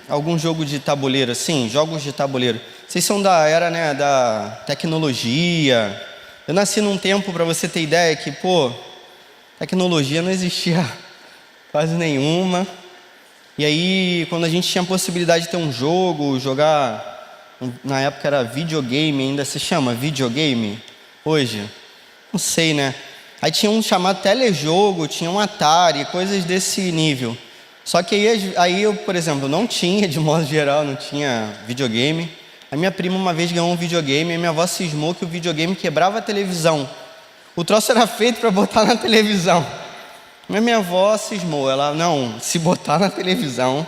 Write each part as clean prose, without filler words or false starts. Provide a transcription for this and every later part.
algum jogo de tabuleiro, assim, jogos de tabuleiro. Vocês são da era, né, da tecnologia. Eu nasci num tempo, para você ter ideia, que, tecnologia não existia quase nenhuma. E aí, quando a gente tinha a possibilidade de ter um jogo, jogar, na época era videogame, ainda se chama videogame? Hoje? Não sei, né? Aí tinha um chamado telejogo, tinha um Atari, coisas desse nível. Só que aí eu, por exemplo, não tinha, de modo geral, não tinha videogame. A minha prima uma vez ganhou um videogame e minha avó cismou que o videogame quebrava a televisão. O troço era feito para botar na televisão. Mas minha avó cismou, ela, não, se botar na televisão,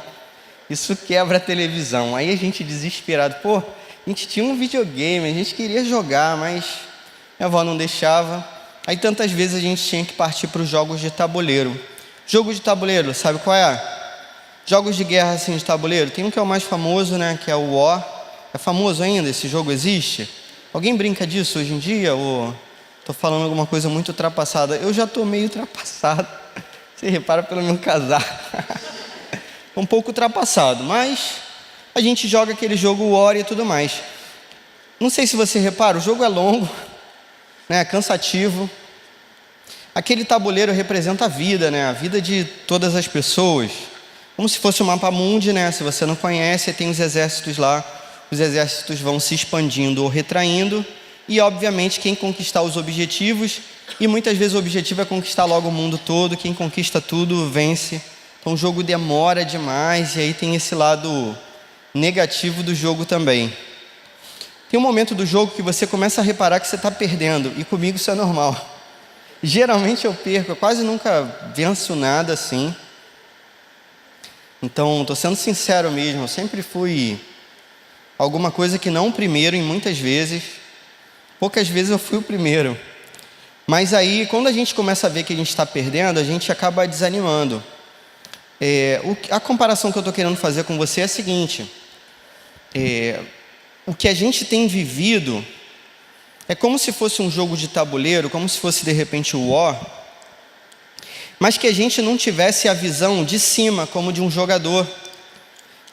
isso quebra a televisão. Aí a gente desesperado, a gente tinha um videogame, a gente queria jogar, mas minha avó não deixava. Aí tantas vezes a gente tinha que partir para os jogos de tabuleiro. Jogo de tabuleiro, sabe qual é? Jogos de guerra assim de tabuleiro. Tem um que é o mais famoso, né? Que é o War. É famoso ainda? Esse jogo existe? Alguém brinca disso hoje em dia? Ou estou falando alguma coisa muito ultrapassada? Eu já estou meio ultrapassado. Você repara pelo meu casaco. Um pouco ultrapassado, mas a gente joga aquele jogo War e tudo mais. Não sei se você repara, o jogo é longo, né? Cansativo. Aquele tabuleiro representa a vida, né? A vida de todas as pessoas. Como se fosse um mapa mundi, né? Se você não conhece, tem os exércitos lá. Os exércitos vão se expandindo ou retraindo. E, obviamente, quem conquistar os objetivos. E muitas vezes o objetivo é conquistar logo o mundo todo. Quem conquista tudo, vence. Então o jogo demora demais. E aí tem esse lado negativo do jogo também. Tem um momento do jogo que você começa a reparar que você está perdendo. E comigo isso é normal. Geralmente eu perco, eu quase nunca venço nada assim. Então, estou sendo sincero mesmo, eu sempre fui alguma coisa que não o primeiro em muitas vezes. Poucas vezes eu fui o primeiro. Mas aí, quando a gente começa a ver que a gente está perdendo, a gente acaba desanimando. A comparação que eu estou querendo fazer com você é a seguinte. O que a gente tem vivido é como se fosse um jogo de tabuleiro, como se fosse de repente o War, mas que a gente não tivesse a visão de cima, como de um jogador.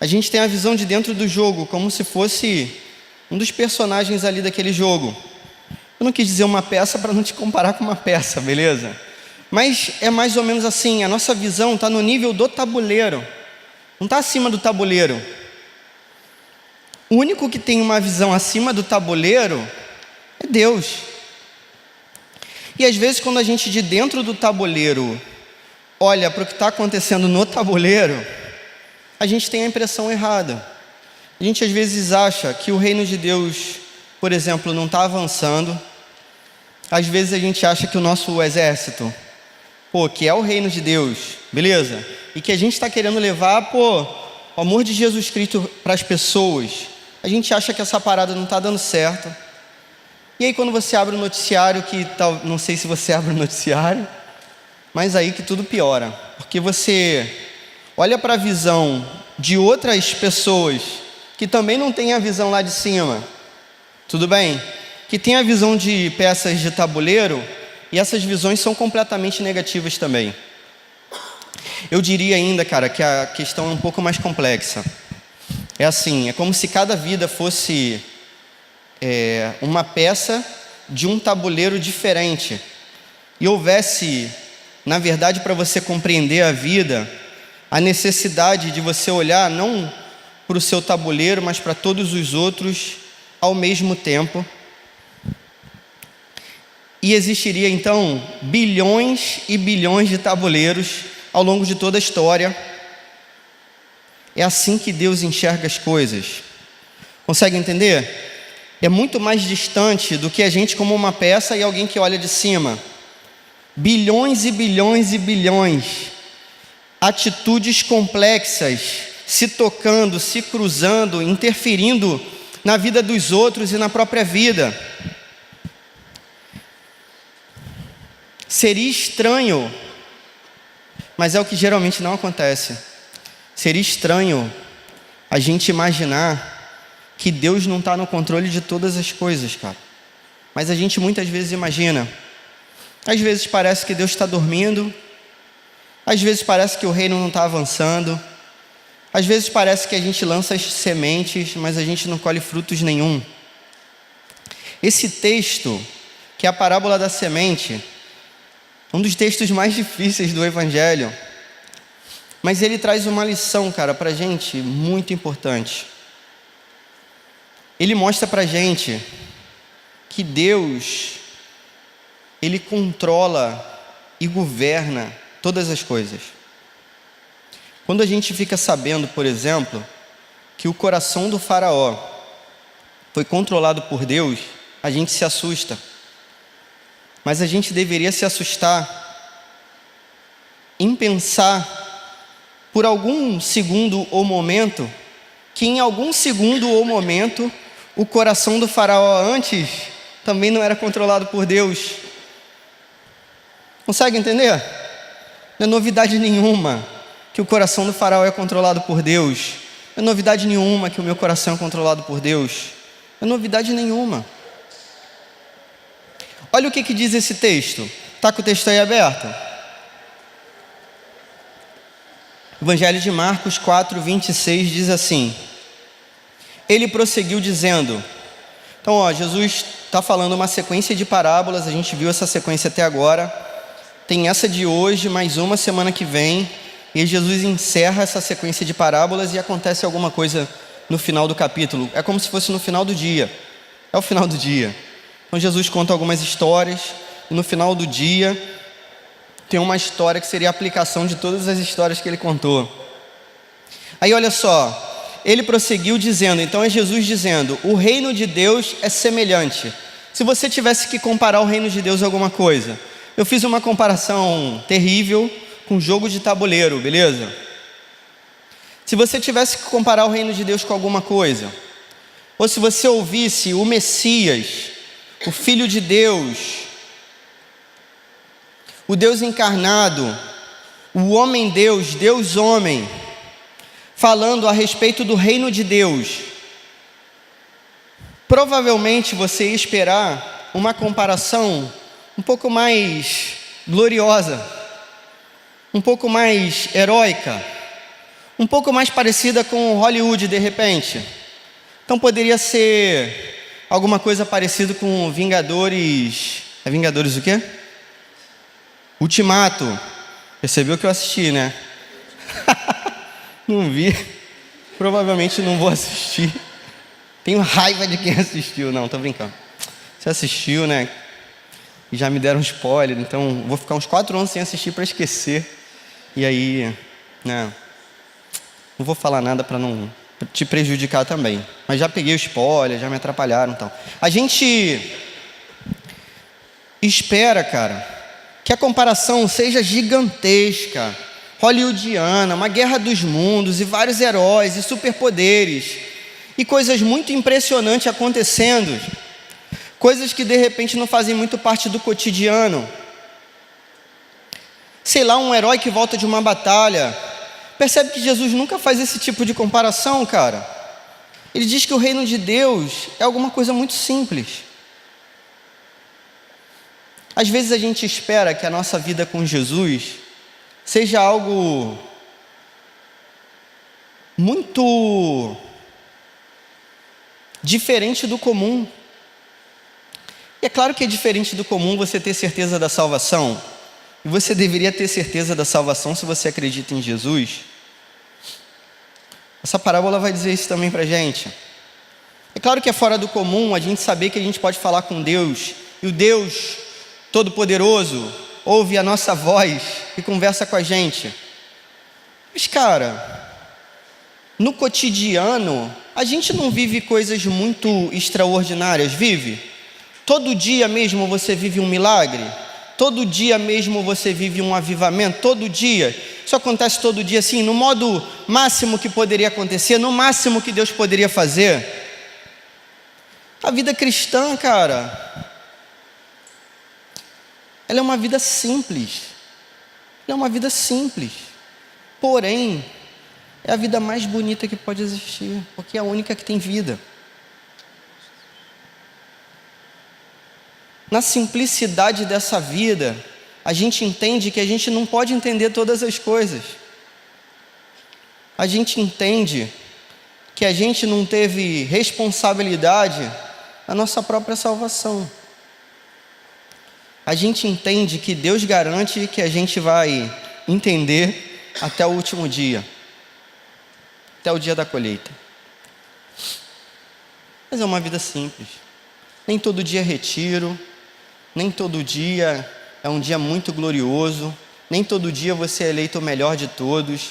A gente tem a visão de dentro do jogo, como se fosse um dos personagens ali daquele jogo. Eu não quis dizer uma peça para não te comparar com uma peça, beleza? Mas é mais ou menos assim, a nossa visão está no nível do tabuleiro, não está acima do tabuleiro. O único que tem uma visão acima do tabuleiro é Deus. E às vezes quando a gente de dentro do tabuleiro olha para o que está acontecendo no tabuleiro, a gente tem a impressão errada. A gente às vezes acha que o reino de Deus, por exemplo, não está avançando. Às vezes a gente acha que o nosso exército, que é o reino de Deus, beleza? E que a gente está querendo levar, o amor de Jesus Cristo para as pessoas. A gente acha que essa parada não está dando certo. E aí quando você abre o noticiário, não sei se você abre o noticiário, mas aí que tudo piora. Porque você olha para a visão de outras pessoas que também não têm a visão lá de cima, tudo bem? Que tem a visão de peças de tabuleiro, e essas visões são completamente negativas também. Eu diria ainda, cara, que a questão é um pouco mais complexa. É assim, é como se cada vida fosse uma peça de um tabuleiro diferente. E houvesse, na verdade, para você compreender a vida, a necessidade de você olhar não para o seu tabuleiro, mas para todos os outros ao mesmo tempo. E existiria então bilhões e bilhões de tabuleiros ao longo de toda a história. É assim que Deus enxerga as coisas. Consegue entender? É muito mais distante do que a gente como uma peça e alguém que olha de cima. Bilhões e bilhões e bilhões. Atitudes complexas, se tocando, se cruzando, interferindo na vida dos outros e na própria vida. Seria estranho, mas é o que geralmente não acontece. Seria estranho a gente imaginar que Deus não está no controle de todas as coisas, cara. Mas a gente muitas vezes imagina. Às vezes parece que Deus está dormindo. Às vezes parece que o reino não está avançando. Às vezes parece que a gente lança as sementes, mas a gente não colhe frutos nenhum. Esse texto, que é a parábola da semente, um dos textos mais difíceis do Evangelho, mas ele traz uma lição, cara, pra gente muito importante. Ele mostra pra gente que Deus, Ele controla e governa todas as coisas. Quando a gente fica sabendo, por exemplo, que o coração do faraó foi controlado por Deus, a gente se assusta. Mas a gente deveria se assustar em pensar por algum segundo ou momento que em algum segundo ou momento o coração do faraó antes também não era controlado por Deus. Consegue entender? Não é novidade nenhuma que o coração do faraó é controlado por Deus. Não é novidade nenhuma que o meu coração é controlado por Deus. Não é novidade nenhuma. Olha o que diz esse texto. Está com o texto aí aberto? Evangelho de Marcos 4, 26 diz assim: ele prosseguiu dizendo... Então, Jesus está falando uma sequência de parábolas, a gente viu essa sequência até agora. Tem essa de hoje, mais uma semana que vem, e Jesus encerra essa sequência de parábolas e acontece alguma coisa no final do capítulo. É como se fosse no final do dia. É o final do dia. Então Jesus conta algumas histórias, e no final do dia tem uma história que seria a aplicação de todas as histórias que ele contou. Aí olha só, ele prosseguiu dizendo, então é Jesus dizendo, o reino de Deus é semelhante. Se você tivesse que comparar o reino de Deus a alguma coisa, eu fiz uma comparação terrível com jogo de tabuleiro, beleza? Se você tivesse que comparar o reino de Deus com alguma coisa, ou se você ouvisse o Messias, o Filho de Deus, o Deus encarnado, o homem-Deus, Deus-homem, falando a respeito do reino de Deus, provavelmente você ia esperar uma comparação um pouco mais gloriosa, um pouco mais heróica, um pouco mais parecida com Hollywood de repente. Então poderia ser alguma coisa parecida com Vingadores... É Vingadores o quê? Ultimato. Percebeu que eu assisti, né? Não vi. Provavelmente não vou assistir. Tenho raiva de quem assistiu. Não, tô brincando. Você assistiu, né? E já me deram spoiler. Então vou ficar uns 4 anos sem assistir para esquecer. E aí, né? Não vou falar nada para não te prejudicar também. Mas já peguei o spoiler, já me atrapalharam, então. A gente espera, cara, que a comparação seja gigantesca, hollywoodiana, uma guerra dos mundos e vários heróis e superpoderes e coisas muito impressionantes acontecendo, coisas que de repente não fazem muito parte do cotidiano. Sei lá, um herói que volta de uma batalha. Percebe que Jesus nunca faz esse tipo de comparação, cara? Ele diz que o reino de Deus é alguma coisa muito simples. Às vezes a gente espera que a nossa vida com Jesus seja algo muito diferente do comum. E é claro que é diferente do comum você ter certeza da salvação. E você deveria ter certeza da salvação se você acredita em Jesus. Essa parábola vai dizer isso também pra gente. É claro que é fora do comum a gente saber que a gente pode falar com Deus, e o Deus Todo-Poderoso ouve a nossa voz e conversa com a gente. Mas cara, no cotidiano a gente não vive coisas muito extraordinárias, vive? Todo dia mesmo você vive um milagre? Todo dia mesmo você vive um avivamento? Todo dia? Isso acontece todo dia assim, no modo máximo que poderia acontecer, no máximo que Deus poderia fazer? A vida cristã, cara, ela é uma vida simples. Ela é uma vida simples. Porém, é a vida mais bonita que pode existir, porque é a única que tem vida. Na simplicidade dessa vida, a gente entende que a gente não pode entender todas as coisas. a gente entende que a gente não teve responsabilidade na nossa própria salvação. A gente entende que Deus garante que a gente vai entender até o último dia, até o dia da colheita. Mas é uma vida simples. Nem todo dia é retiro, nem todo dia é um dia muito glorioso, nem todo dia você é eleito o melhor de todos.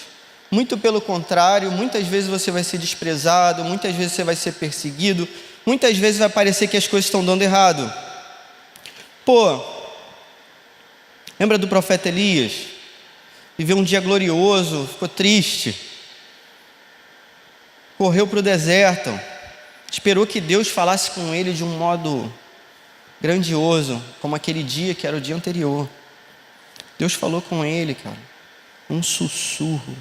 Muito pelo contrário, muitas vezes você vai ser desprezado, muitas vezes você vai ser perseguido, muitas vezes vai parecer que as coisas estão dando errado. Lembra do profeta Elias? Viveu um dia glorioso, ficou triste, correu para o deserto, esperou que Deus falasse com ele de um modo grandioso, como aquele dia que era o dia anterior. Deus falou com ele, cara, um sussurro,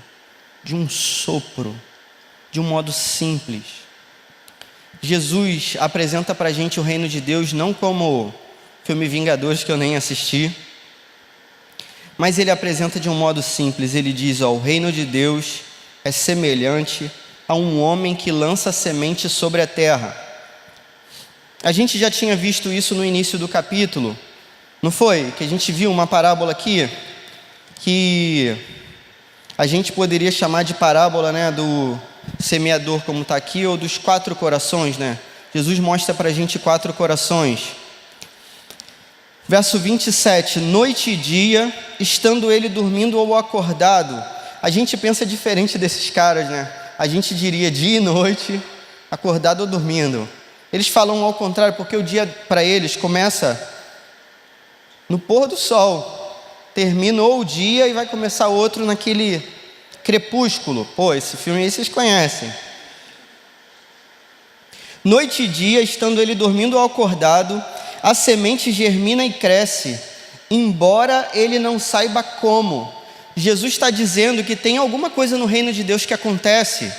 de um sopro, de um modo simples. Jesus apresenta para a gente o reino de Deus não como o filme Vingadores, que eu nem assisti, mas ele apresenta de um modo simples. Ele diz: o reino de Deus é semelhante a um homem que lança semente sobre a terra. A gente já tinha visto isso no início do capítulo, não foi? Que a gente viu uma parábola aqui, que a gente poderia chamar de parábola, né, do semeador, como está aqui, ou dos 4 corações, né? Jesus mostra para a gente 4 corações. Verso 27, noite e dia, estando ele dormindo ou acordado. A gente pensa diferente desses caras, né? A gente diria dia e noite, acordado ou dormindo. Eles falam ao contrário, porque o dia para eles começa no pôr do sol, terminou o dia e vai começar outro naquele crepúsculo. Esse filme aí vocês conhecem. Noite e dia, estando ele dormindo ou acordado, a semente germina e cresce, embora ele não saiba como. Jesus está dizendo que tem alguma coisa no reino de Deus que acontece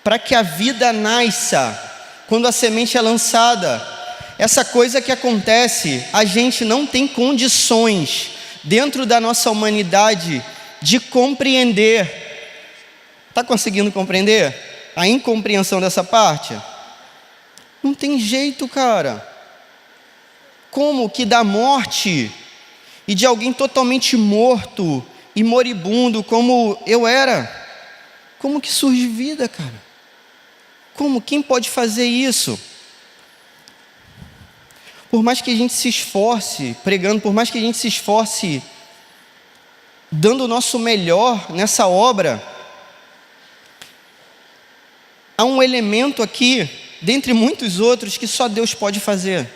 para que a vida nasça quando a semente é lançada. Essa coisa que acontece, a gente não tem condições dentro da nossa humanidade de compreender. Está conseguindo compreender a incompreensão dessa parte? Não tem jeito, cara. Como que da morte e de alguém totalmente morto e moribundo como eu era, como que surge vida, cara? Como? Quem pode fazer isso? Por mais que a gente se esforce pregando, por mais que a gente se esforce dando o nosso melhor nessa obra, há um elemento aqui, dentre muitos outros, que só Deus pode fazer.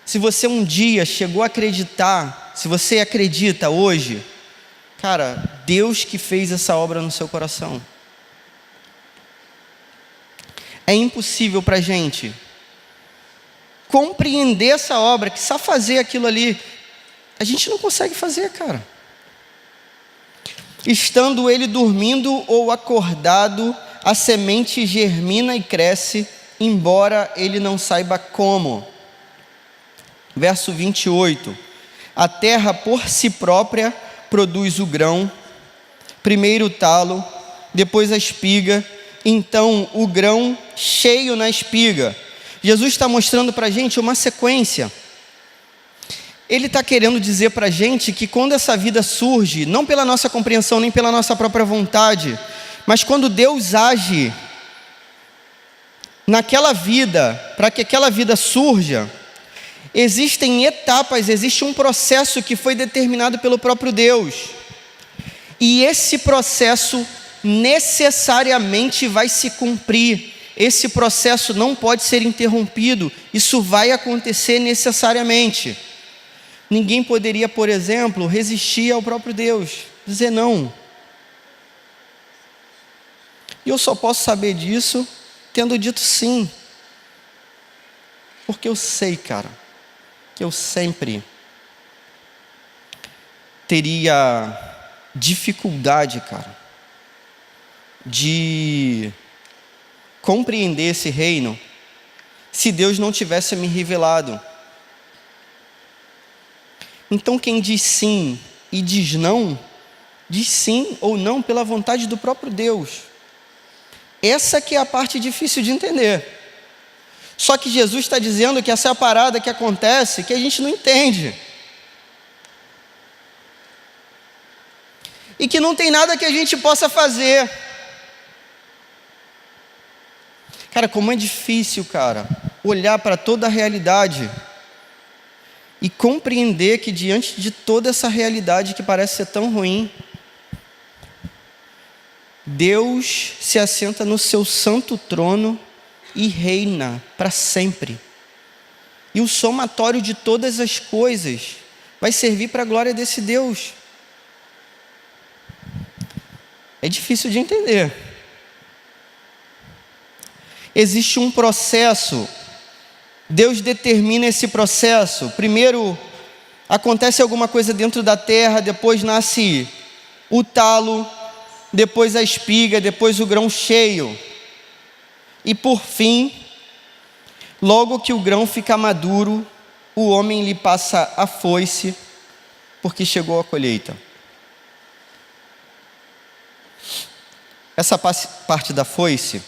Se você um dia chegou a acreditar, se você acredita hoje, cara, Deus que fez essa obra no seu coração. É impossível para a gente compreender essa obra, que só fazer aquilo ali, a gente não consegue fazer, cara. Estando ele dormindo ou acordado, a semente germina e cresce, embora ele não saiba como. Verso 28, a terra por si própria produz o grão, primeiro o talo, depois a espiga, então o grão cheio na espiga. Jesus está mostrando para a gente uma sequência. Ele está querendo dizer para a gente que quando essa vida surge, não pela nossa compreensão, nem pela nossa própria vontade, mas quando Deus age naquela vida, para que aquela vida surja, existem etapas, existe um processo que foi determinado pelo próprio Deus. E esse processo necessariamente vai se cumprir. Esse processo não pode ser interrompido. Isso vai acontecer necessariamente. Ninguém poderia, por exemplo, resistir ao próprio Deus, dizer não. E eu só posso saber disso tendo dito sim. Porque eu sei, cara, que eu sempre teria dificuldade, cara, de compreender esse reino se Deus não tivesse me revelado. Então quem diz sim e diz não diz sim ou não pela vontade do próprio Deus. Essa que é a parte difícil de entender. Só que Jesus está dizendo que essa é a parada que acontece, que a gente não entende. E que não tem nada que a gente possa fazer. Cara, como é difícil, cara, olhar para toda a realidade e compreender que diante de toda essa realidade que parece ser tão ruim, Deus se assenta no seu santo trono e reina para sempre. E o somatório de todas as coisas vai servir para a glória desse Deus. É difícil de entender. Existe um processo. Deus determina esse processo. Primeiro acontece alguma coisa dentro da terra, depois nasce o talo, depois a espiga, depois o grão cheio. E por fim, logo que o grão fica maduro, o homem lhe passa a foice, porque chegou a colheita. Essa parte da foice,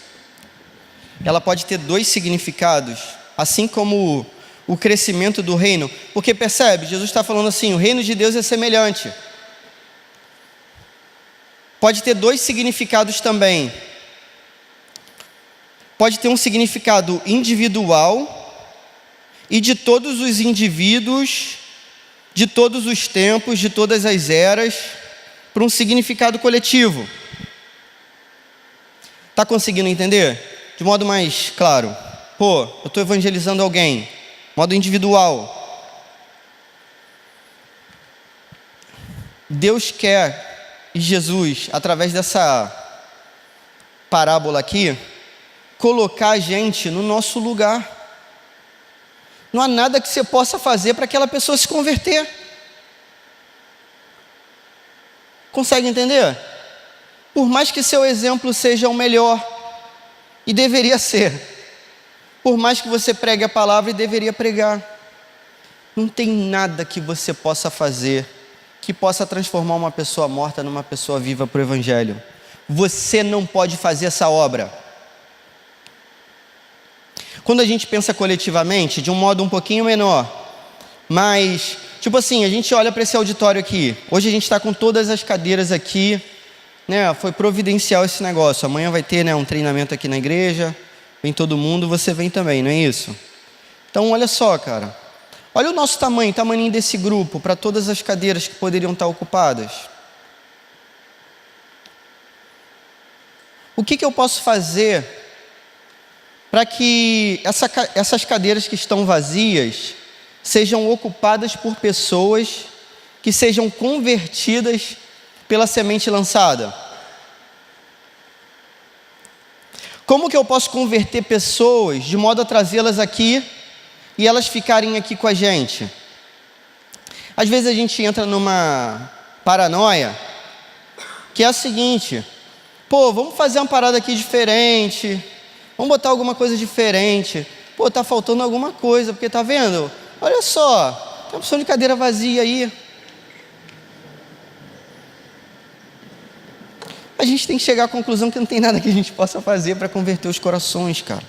ela pode ter dois significados, assim como o crescimento do reino. Porque percebe, Jesus está falando assim, o reino de Deus é semelhante. Pode ter dois significados também. Pode ter um significado individual e de todos os indivíduos, de todos os tempos, de todas as eras, para um significado coletivo. Está conseguindo entender? De modo mais claro. Pô, eu estou evangelizando alguém, modo individual. Deus quer, e Jesus, através dessa parábola aqui, colocar a gente no nosso lugar. Não há nada que você possa fazer para aquela pessoa se converter. Consegue entender? Por mais que seu exemplo seja o melhor, e deveria ser, por mais que você pregue a palavra e deveria pregar, não tem nada que você possa fazer que possa transformar uma pessoa morta numa pessoa viva para o Evangelho. Você não pode fazer essa obra. Quando a gente pensa coletivamente, de um modo um pouquinho menor, mas, tipo assim, a gente olha para esse auditório aqui, hoje a gente está com todas as cadeiras aqui, né? Foi providencial esse negócio, amanhã vai ter, né, um treinamento aqui na igreja, vem todo mundo, você vem também, não é isso? Então olha só, cara, olha o nosso tamanho desse grupo, para todas as cadeiras que poderiam estar ocupadas. O que eu posso fazer para que essas cadeiras que estão vazias sejam ocupadas por pessoas que sejam convertidas pela semente lançada? Como que eu posso converter pessoas de modo a trazê-las aqui e elas ficarem aqui com a gente? Às vezes a gente entra numa paranoia que é a seguinte: pô, vamos fazer uma parada aqui diferente, vamos botar alguma coisa diferente. Pô, tá faltando alguma coisa, porque tá vendo? Olha só, tem uma opção de cadeira vazia aí. A gente tem que chegar à conclusão que não tem nada que a gente possa fazer para converter os corações, cara.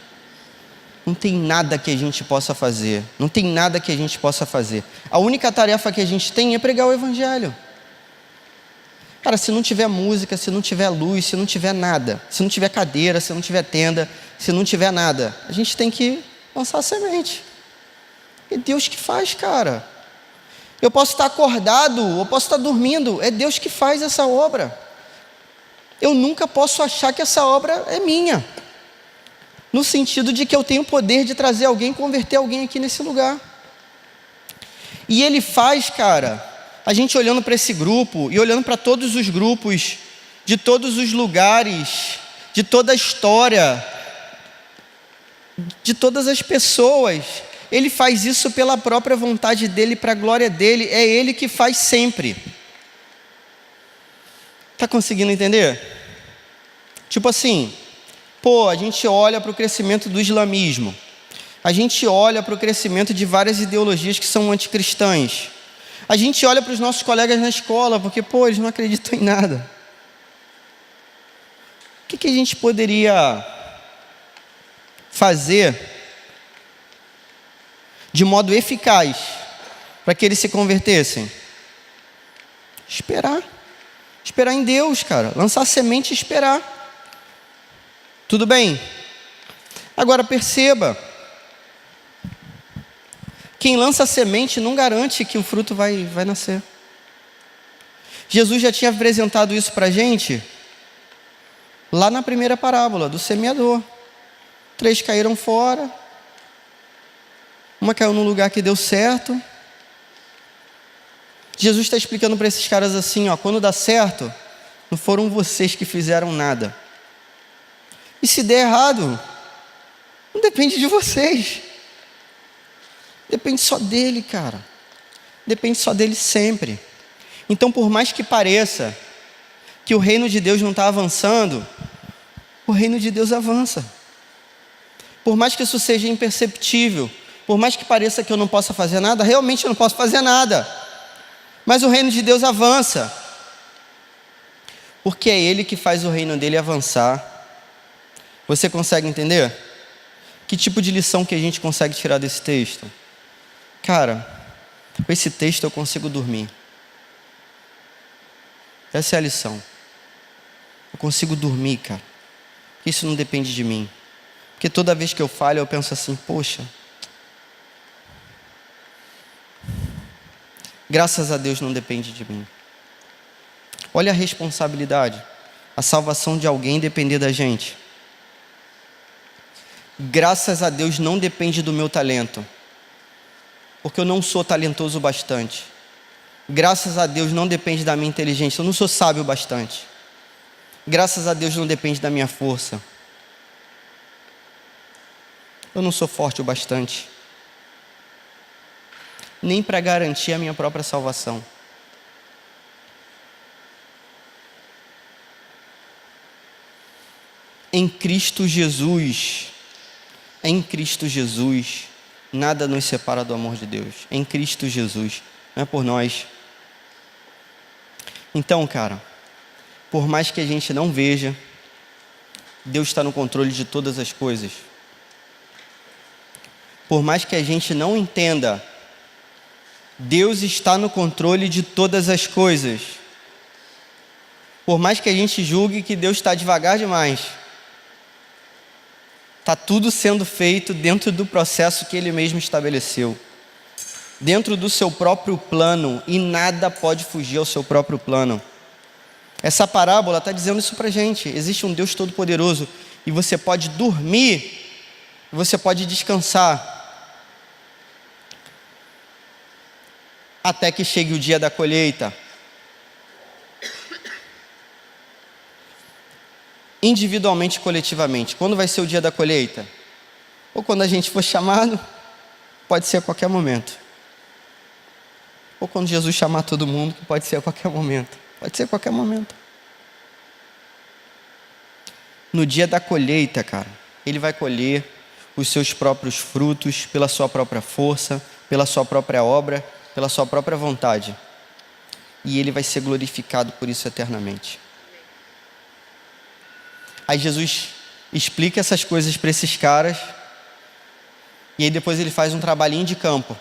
Não tem nada que a gente possa fazer. Não tem nada que a gente possa fazer. A única tarefa que a gente tem é pregar o Evangelho. Cara, se não tiver música, se não tiver luz, se não tiver nada, se não tiver cadeira, se não tiver tenda, se não tiver nada, a gente tem que lançar a semente. É Deus que faz, cara. Eu posso estar acordado, eu posso estar dormindo, é Deus que faz essa obra. Eu nunca posso achar que essa obra é minha, no sentido de que eu tenho o poder de trazer alguém, converter alguém aqui nesse lugar. E Ele faz, cara, a gente olhando para esse grupo e olhando para todos os grupos, de todos os lugares, de toda a história, de todas as pessoas, Ele faz isso pela própria vontade dEle, para a glória dEle, é Ele que faz sempre. Está conseguindo entender? Tipo assim, pô, a gente olha para o crescimento do islamismo, a gente olha para o crescimento de várias ideologias que são anticristãs, A gente olha para os nossos colegas na escola, porque, pô, eles não acreditam em nada. O que a gente poderia fazer de modo eficaz para que eles se convertessem? Esperar em Deus, cara, lançar semente e esperar. Tudo bem? Agora perceba, quem lança semente não garante que o fruto vai nascer. Jesus já tinha apresentado isso para a gente lá na primeira parábola do semeador. 3 caíram fora, uma caiu num lugar que deu certo. Jesus está explicando para esses caras assim, ó, quando dá certo, não foram vocês que fizeram nada. E se der errado, não depende de vocês. Depende só dele, cara. Depende só dele sempre. Então, por mais que pareça que o reino de Deus não está avançando, o reino de Deus avança. Por mais que isso seja imperceptível, por mais que pareça que eu não possa fazer nada, realmente eu não posso fazer nada. Mas o reino de Deus avança. Porque é Ele que faz o reino dele avançar. Você consegue entender? Que tipo de lição que a gente consegue tirar desse texto? Cara, com esse texto eu consigo dormir. Essa é a lição. Eu consigo dormir, cara. Isso não depende de mim. Porque toda vez que eu falho, eu penso assim, poxa, graças a Deus não depende de mim. Olha a responsabilidade. A salvação de alguém depender da gente. Graças a Deus não depende do meu talento. Porque eu não sou talentoso o bastante. Graças a Deus não depende da minha inteligência. Eu não sou sábio o bastante. Graças a Deus não depende da minha força. Eu não sou forte o bastante. Nem para garantir a minha própria salvação. Em Cristo Jesus, nada nos separa do amor de Deus. Em Cristo Jesus, não é por nós. Então, cara, por mais que a gente não veja, Deus está no controle de todas as coisas. Por mais que a gente não entenda, Deus está no controle de todas as coisas. Por mais que a gente julgue que Deus está devagar demais, está tudo sendo feito dentro do processo que Ele mesmo estabeleceu. Dentro do seu próprio plano, e nada pode fugir ao seu próprio plano. Essa parábola está dizendo isso para a gente. Existe um Deus Todo-Poderoso e você pode dormir, você pode descansar, até que chegue o dia da colheita. Individualmente e coletivamente. Quando vai ser o dia da colheita? Ou quando a gente for chamado, pode ser a qualquer momento. Ou quando Jesus chamar todo mundo, que pode ser a qualquer momento. Pode ser a qualquer momento. No dia da colheita, cara, Ele vai colher os seus próprios frutos, pela sua própria força, pela sua própria obra, pela sua própria vontade. E Ele vai ser glorificado por isso eternamente. Aí Jesus explica essas coisas para esses caras. E aí depois Ele faz um trabalhinho de campo.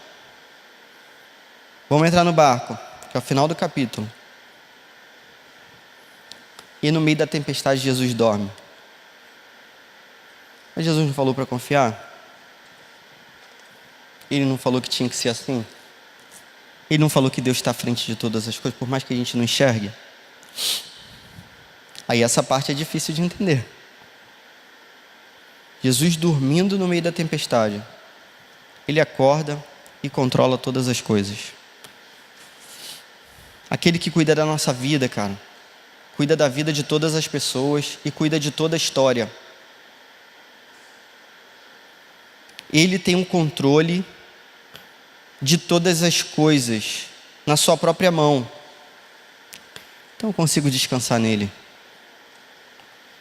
Vamos entrar no barco, que é o final do capítulo. E no meio da tempestade Jesus dorme. Mas Jesus não falou para confiar? Ele não falou que tinha que ser assim? Ele não falou que Deus está à frente de todas as coisas, por mais que a gente não enxergue? Aí essa parte é difícil de entender. Jesus dormindo no meio da tempestade. Ele acorda e controla todas as coisas. Aquele que cuida da nossa vida, cara. Cuida da vida de todas as pessoas e cuida de toda a história. Ele tem um controle de todas as coisas na sua própria mão. Então eu consigo descansar nele.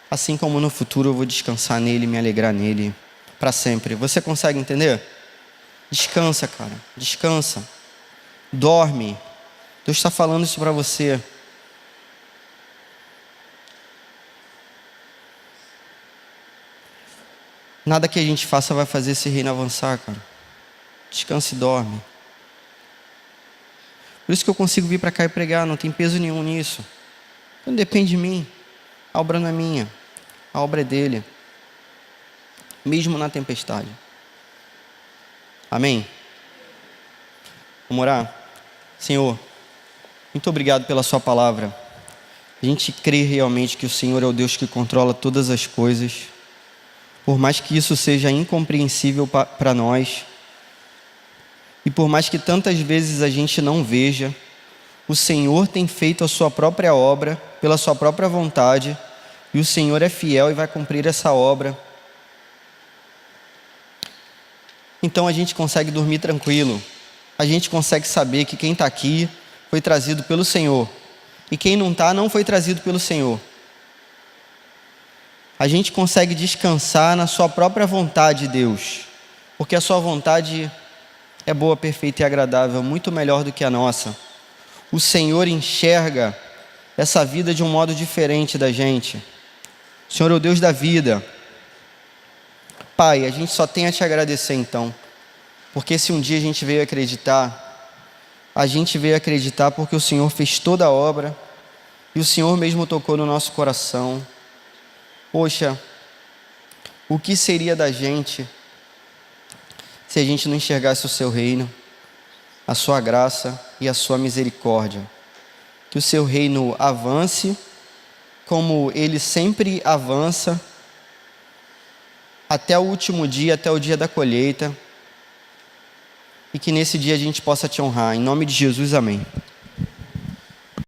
Assim como no futuro eu vou descansar nele, me alegrar nele para sempre. Você consegue entender? Descansa, cara. Descansa. Dorme. Deus está falando isso para você. Nada que a gente faça vai fazer esse reino avançar, cara. Descansa e dorme. Por isso que eu consigo vir para cá e pregar, não tem peso nenhum nisso. Não depende de mim. A obra não é minha, a obra é dele. Mesmo na tempestade. Amém? Vamos orar? Senhor, muito obrigado pela sua palavra. A gente crê realmente que o Senhor é o Deus que controla todas as coisas. Por mais que isso seja incompreensível para nós, e por mais que tantas vezes a gente não veja, o Senhor tem feito a sua própria obra, pela sua própria vontade, e o Senhor é fiel e vai cumprir essa obra. Então a gente consegue dormir tranquilo, a gente consegue saber que quem está aqui foi trazido pelo Senhor, e quem não está, não foi trazido pelo Senhor. A gente consegue descansar na sua própria vontade, Deus, porque a sua vontade é boa, perfeita e agradável, muito melhor do que a nossa. O Senhor enxerga essa vida de um modo diferente da gente. O Senhor é o Deus da vida. Pai, a gente só tem a te agradecer então, porque se um dia a gente veio acreditar, a gente veio acreditar porque o Senhor fez toda a obra, e o Senhor mesmo tocou no nosso coração. Poxa, o que seria da gente se a gente não enxergasse o seu reino, a sua graça e a sua misericórdia? Que o seu reino avance como ele sempre avança, até o último dia, até o dia da colheita, e que nesse dia a gente possa te honrar. Em nome de Jesus, amém.